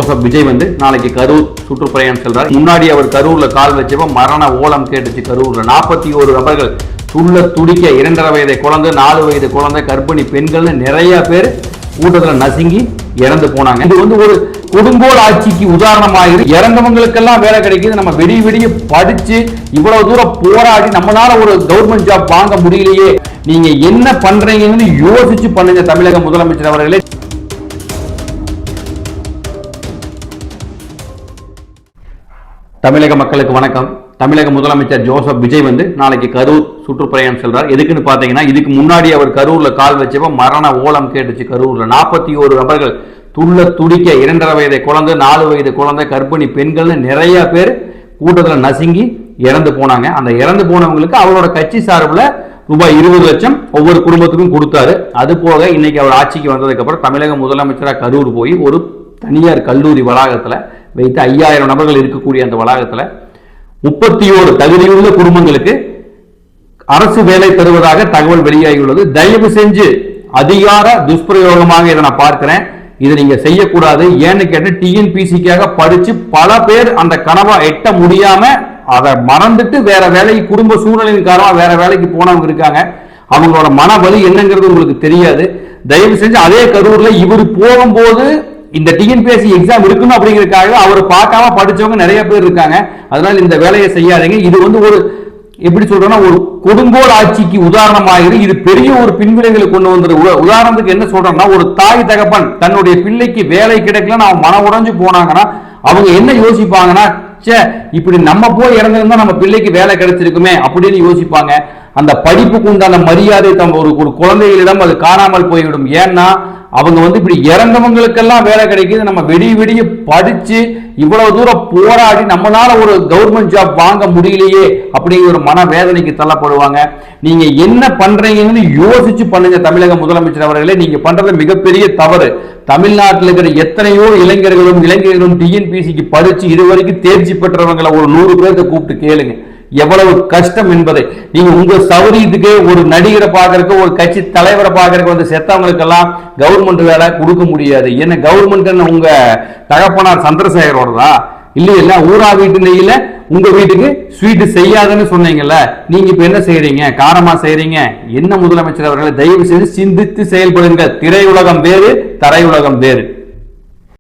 Joseph Vijay நாளைக்கு கரூர் சுற்றுப்பயணம் செல்றார். முன்னாடி அவர் கரூர்ல கால் வச்சப்ப மரண ஓலம் கேட்டுச்சு. கரூர்ல 41 நபர்கள் துள்ள துடிக்க 2.5 வயது குழந்தை, 4 வயது குழந்தை, கர்ப்பிணி பெண்கள்னு நிறைய பேர் கூட்டத்துல நசுங்கி இறந்து போனாங்க. இது ஒரு கொடுங்கோல் ஆட்சிக்கு உதாரணமாக இறந்தவங்களுக்கெல்லாம் வேலை கிடைக்குது. நம்ம விடிய விடிய படிச்சு இவ்வளவு தூரம் போராடி நம்மளால ஒரு கவர்மெண்ட் ஜாப் வாங்க முடியலையே. நீங்க என்ன பண்றீங்கன்னு யோசிச்சு பண்ணுங்க தமிழக முதலமைச்சர் அவர்களே. தமிழக மக்களுக்கு வணக்கம். தமிழக முதலமைச்சர் ஜோசப் விஜய் நாளைக்கு கரூர் சுற்றுப்பயணம் செல்றார். எதுக்குன்னு பாத்தீங்கன்னா, இதுக்கு முன்னாடி அவர் கரூர்ல கால் வச்சப்ப மரண ஓலம் கேட்டுச்சு. கரூர்ல 41 நபர்கள் துள்ள துடிக்க 2.5 வயது குழந்தை, 4 வயது குழந்தை, கர்ப்பிணி பெண்கள்னு நிறைய பேர் கூட்டத்துல நசுங்கி இறந்து போனாங்க. அந்த இறந்து போனவங்களுக்கு அவரோட கட்சி சார்பில் ரூபாய் 20 லட்சம் ஒவ்வொரு குடும்பத்துக்கும் கொடுத்தாரு. அது போக இன்னைக்கு அவர் ஆட்சிக்கு வந்ததுக்கு அப்புறம் தமிழக முதலமைச்சராக கரூர் போய் ஒரு தனியார் கல்லூரி வளாகத்துல வைத்து 5000 நபர்கள் இருக்கக்கூடிய அந்த வளாகத்துல 31 தகுதியுள்ள குடும்பங்களுக்கு அரசு வேலை தருவதாக தகவல் வெளியாகியுள்ளது. தயவு செஞ்சு அதிகார துஷ்பிரயோகமாக இதை நான் பார்க்கிறேன். இதை நீங்க செய்யக்கூடாது. ஏன்னு கேட்டு டிஎன்பிசிக்காக படிச்சு பல பேர் அந்த கனவை எட்ட முடியாம அதை மறந்துட்டு வேற வேலைக்கு குடும்ப சூழ்நிலையின் காரணமா வேற வேலைக்கு போனவங்க இருக்காங்க. அவங்களோட மன வலி என்னங்கிறது உங்களுக்கு தெரியாது. தயவு செஞ்சு அதே கரூர்ல இவர் போகும்போது இந்த டிஎன்பிஎஸ்சி எக்ஸாம் இருக்கணும் அப்படிங்கிறதுக்காக அவர் பார்க்காம படிச்சவங்க நிறைய பேர் இருக்காங்க. அதனால இந்த வேலையை செய்யாதீங்க. இது ஒரு எப்படி சொல்றோம்னா, ஒரு கொடுங்கோல் ஆட்சிக்கு உதாரணமாக இது பெரிய ஒரு பின்விளைவுகளை கொண்டு வந்துரு. உதாரணத்துக்கு என்ன சொல்றோம்னா, ஒரு தாய் தகப்பன் தன்னுடைய பிள்ளைக்கு வேலை கிடைக்கலன்னு அவன் மன உடைஞ்சு போனாங்கன்னா அவங்க என்ன யோசிப்பாங்கன்னா, இப்படி நம்ம போய் இறந்திருந்தா நம்ம பிள்ளைக்கு வேலை கிடைச்சிருக்குமே அப்படின்னு யோசிப்பாங்க. அந்த படிப்புக்கு உண்டான மரியாதை ஒரு குழந்தைகளிடம் அது காணாமல் போய்விடும். ஏன்னா அவங்க இப்படி இறந்தவங்களுக்கெல்லாம் வேலை கிடைக்குது. நம்ம விடிய விடிய படிச்சு இவ்வளவு தூரம் போராடி நம்மளால ஒரு கவர்மெண்ட் ஜாப் வாங்க முடியலையே அப்படிங்கிற ஒரு மன வேதனைக்கு தள்ளப்படுவாங்க. நீங்க என்ன பண்றீங்கன்னு யோசிச்சு பண்ணுங்க தமிழக முதலமைச்சர் அவர்களே. நீங்க பண்றது மிகப்பெரிய தவறு. தமிழ்நாட்டில் இருக்கிற எத்தனையோ இளைஞர்களும் டிஎன்பிசிக்கு படிச்சு இதுவரைக்கும் தேர்ச்சி பெற்றவங்களை ஒரு 100 பேர்த்த கூப்பிட்டு கேளுங்க எவ்வளவு கஷ்டம் என்பதை. நீங்க உங்க சௌரியத்துக்கு ஒரு நடிகரை பார்க்கறதுக்கு, ஒரு கட்சி தலைவரை பார்க்கறதுக்கு செத்தவங்களுக்கு எல்லாம் கவர்மெண்ட் வேலை கொடுக்க முடியாது. என்ன கவர்மெண்ட் உங்க தகப்பனார் சந்திரசேகரோடதா? இல்ல ஊரா வீட்டு நெய்யில உங்க வீட்டுக்கு ஸ்வீட் செய்யாதுன்னு சொன்னீங்கல்ல, நீங்க இப்ப என்ன செய்யறீங்க? காரமா செய்யறீங்க. என்ன முதலமைச்சர் அவர்களை தயவு செய்து சிந்தித்து செயல்படுங்க. திரையுலகம் வேறு, தரையுலகம் வேறு.